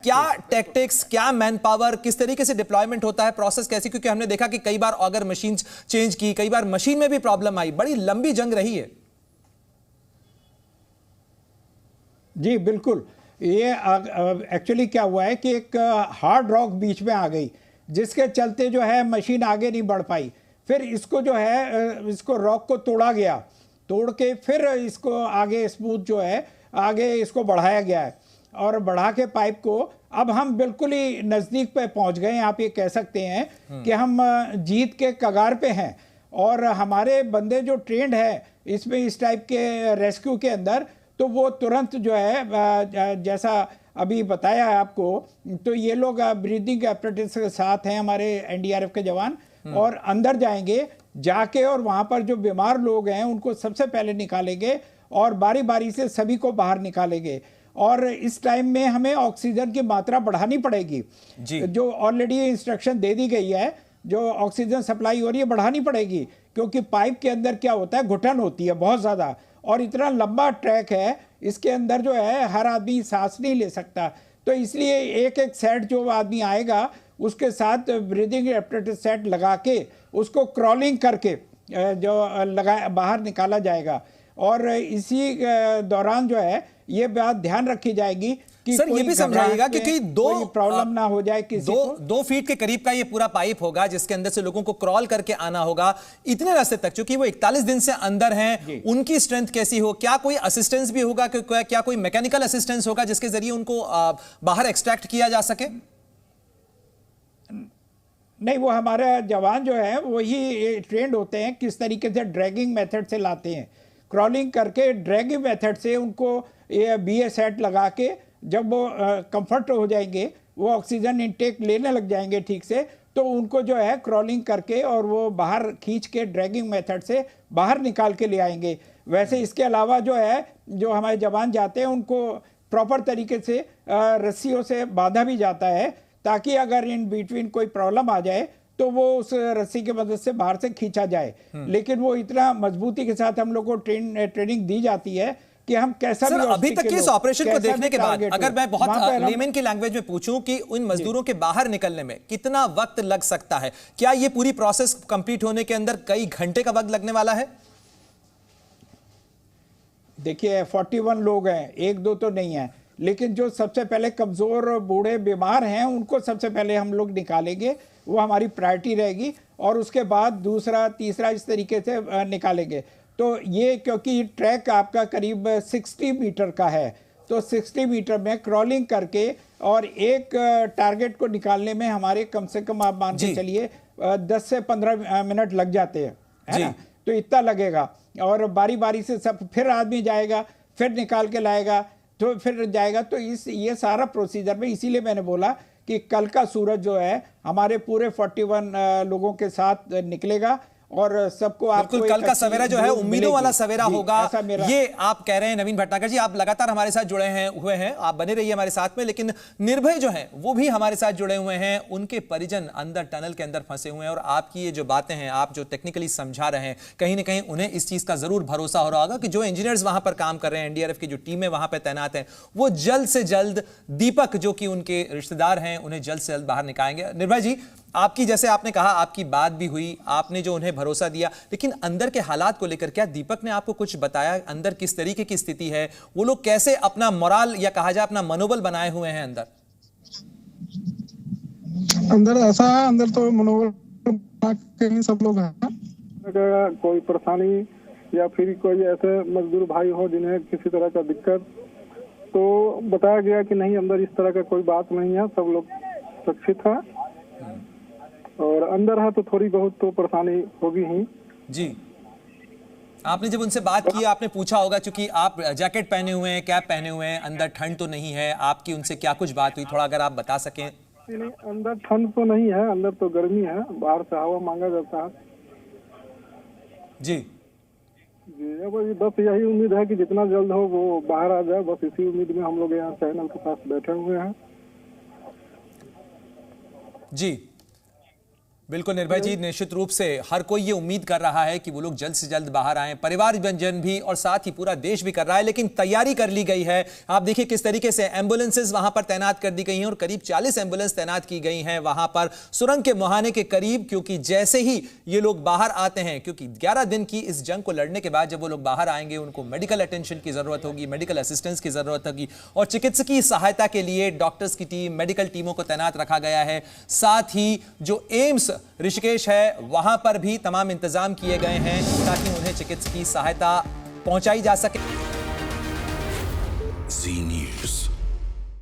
क्या टैक्टिक्स, क्या man power, किस तरीके से डिप्लॉयमेंट होता है, प्रोसेस कैसी? क्योंकि हमने देखा कि कई बार अगर मशीन चेंज की, कई बार मशीन में भी प्रॉब्लम आई, बड़ी लंबी जंग रही है। जी बिल्कुल। ये एक्चुअली क्या हुआ है कि एक हार्ड रॉक बीच में आ गई, जिसके चलते जो है मशीन आगे नहीं बढ़ पाई। फिर इसको जो है इसको रॉक को तोड़ा गया, तोड़ के फिर इसको आगे स्मूथ जो है आगे इसको बढ़ाया गया है, और बढ़ा के पाइप को अब हम बिल्कुल ही नज़दीक पे पहुंच गए। आप ये कह सकते हैं कि हम जीत के कगार पे हैं, और हमारे बंदे जो ट्रेंड है इसमें इस टाइप के रेस्क्यू के अंदर, तो वो तुरंत जो है जैसा अभी बताया है आपको, तो ये लोग ब्रीदिंग एपरेटस के साथ हैं हमारे एनडीआरएफ के जवान, और अंदर जाएंगे, जाके और वहाँ पर जो बीमार लोग हैं उनको सबसे पहले निकालेंगे और बारी बारी से सभी को बाहर निकालेंगे। और इस टाइम में हमें ऑक्सीजन की मात्रा बढ़ानी पड़ेगी, जो ऑलरेडी इंस्ट्रक्शन दे दी गई है, जो ऑक्सीजन सप्लाई हो रही है बढ़ानी पड़ेगी, क्योंकि पाइप के अंदर क्या होता है, घुटन होती है बहुत ज़्यादा, और इतना लंबा ट्रैक है, इसके अंदर जो है हर आदमी सांस नहीं ले सकता। तो इसलिए एक एक सेट जो आदमी आएगा उसके साथ ब्रीदिंग एपरेटस सेट लगा के उसको क्रॉलिंग करके जो बाहर निकाला जाएगा। और इसी दौरान जो है ये बात ध्यान रखी जाएगी कि सर ये भी समझाइएगा, क्योंकि दो प्रॉब्लम ना हो जाए किसी को। 2 फीट के करीब का ये पूरा पाइप होगा जिसके अंदर से लोगों को क्रॉल करके आना होगा इतने रास्ते तक, क्योंकि वो 41 दिन से अंदर हैं, उनकी स्ट्रेंथ कैसी हो, क्या कोई असिस्टेंस भी होगा, क्या कोई मैकेनिकल असिस्टेंस होगा जिसके जरिए उनको बाहर एक्सट्रैक्ट किया जा सके? नहीं, वो हमारे जवान जो है वही ट्रेंड होते हैं किस तरीके से ड्रैगिंग मेथड से लाते हैं, क्रॉलिंग करके ड्रैगिंग मेथड से उनको ये BA सेट लगा के जब वो कंफर्ट हो जाएंगे, वो ऑक्सीजन इनटेक लेने लग जाएंगे ठीक से, तो उनको जो है क्रॉलिंग करके और वो बाहर खींच के ड्रैगिंग मेथड से बाहर निकाल के ले आएंगे। वैसे इसके अलावा जो है जो हमारे जवान जाते हैं उनको प्रॉपर तरीके से रस्सियों से बांधा भी जाता है, ताकि अगर इन बिटवीन कोई प्रॉब्लम आ जाए तो वो उस रस्सी की मदद से बाहर से खींचा जाए। लेकिन वो इतना मजबूती के साथ हम लोग को ट्रेनिंग दी जाती है कि हम कैसा भी अभी तक के इस ऑपरेशन को देखने के बाद अगर मैं बहुत लेमन की लैंग्वेज में पूछूं कि उन मजदूरों के बाहर निकलने में कितना वक्त लग सकता है, क्या ये पूरी प्रोसेस कंप्लीट होने के अंदर कई घंटे का वक्त लगने वाला है? देखिए 41 लोग हैं, 1-2 तो नहीं है, लेकिन जो सबसे पहले कमजोर बूढ़े बीमार हैं उनको सबसे पहले हम लोग निकालेंगे, वो हमारी प्रायोरिटी रहेगी, और उसके बाद दूसरा तीसरा इस तरीके से निकालेंगे। तो ये क्योंकि ट्रैक आपका करीब 60 मीटर का है, तो 60 मीटर में क्रॉलिंग करके और एक टारगेट को निकालने में हमारे कम से कम आप मान के चलिए 10 से 15 मिनट लग जाते हैं, है ना? तो इतना लगेगा, और बारी बारी से सब फिर आदमी जाएगा, फिर निकाल के लाएगा, तो फिर जाएगा। तो ये सारा प्रोसीजर में, इसीलिए मैंने बोला कि कल का सूरज जो है हमारे पूरे 41 लोगों के साथ निकलेगा, और सबको बिल्कुल कल का सवेरा जो है उम्मीदों वाला सवेरा होगा, ये आप कह रहे हैं। नवीन भटनागर जी, आप लगातार हमारे साथ जुड़े हुए हैं, आप बने रहिए हमारे साथ में। लेकिन निर्भय जो हैं वो भी हमारे साथ जुड़े हुए हैं, उनके परिजन अंदर टनल के अंदर फंसे हुए हैं, और आपकी ये जो बातें हैं, आप जो टेक्निकली समझा रहे हैं, कहीं ना कहीं उन्हें इस चीज का जरूर भरोसा हो रहा होगा कि जो इंजीनियर्स वहां पर काम कर रहे हैं, एनडीआरएफ की जो टीमें वहां पर तैनात हैं, वो जल्द से जल्द दीपक जो कि उनके रिश्तेदार हैं उन्हें जल्द से जल्द बाहर निकालेंगे। निर्भय जी, आपकी जैसे आपने कहा आपकी बात भी हुई, आपने जो उन्हें भरोसा दिया, लेकिन अंदर के हालात को लेकर क्या दीपक ने आपको कुछ बताया? अंदर किस तरीके की स्थिति है, वो लोग कैसे अपना मोराल या कहा जाए अपना मनोबल बनाए हुए हैं? अंदर ऐसा है, अंदर तो मनोबल सब लोग हैं। अगर कोई परेशानी या फिर कोई ऐसे मजदूर भाई हो जिन्हें किसी तरह का दिक्कत, तो बताया गया कि नहीं, अंदर इस तरह का कोई बात नहीं है, सब लोग सुरक्षित है, और अंदर है तो थोड़ी बहुत तो परेशानी होगी ही। जी, आपने जब उनसे बात की, आपने पूछा होगा, क्योंकि आप जैकेट पहने हुए हैं, कैप पहने हुए हैं, अंदर ठंड तो नहीं है, आपकी उनसे क्या कुछ बात हुई, थोड़ा अगर आप बता सकें। नहीं, अंदर ठंड तो नहीं है, अंदर तो गर्मी है, बाहर से हवा मांगा जाता है। जी जी, अब बस यही उम्मीद है कि जितना जल्द हो वो बाहर आ जाए, बस इसी उम्मीद में हम लोग यहाँ चैनल के पास बैठे हुए हैं। जी, बिल्कुल निर्भय जी, निश्चित रूप से हर कोई ये उम्मीद कर रहा है कि वो लोग जल्द से जल्द बाहर आएं, परिवारजन भी और साथ ही पूरा देश भी कर रहा है, लेकिन तैयारी कर ली गई है। आप देखिए किस तरीके से एम्बुलेंसेज वहां पर तैनात कर दी गई हैं और करीब 40 एम्बुलेंस तैनात की गई हैं वहां पर सुरंग के मुहाने के करीब, क्योंकि जैसे ही ये लोग बाहर आते हैं, क्योंकि 11 दिन की इस जंग को लड़ने के बाद जब वो लोग बाहर आएंगे उनको मेडिकल अटेंशन की जरूरत होगी, मेडिकल असिस्टेंस की जरूरत होगी और चिकित्सकीय सहायता के लिए डॉक्टर्स की टीम, मेडिकल टीमों को तैनात रखा गया है। साथ ही जो एम्स ऋषिकेश है वहां पर भी तमाम इंतजाम किए गए हैं ताकि उन्हें चिकित्सकीय सहायता पहुंचाई जा सके।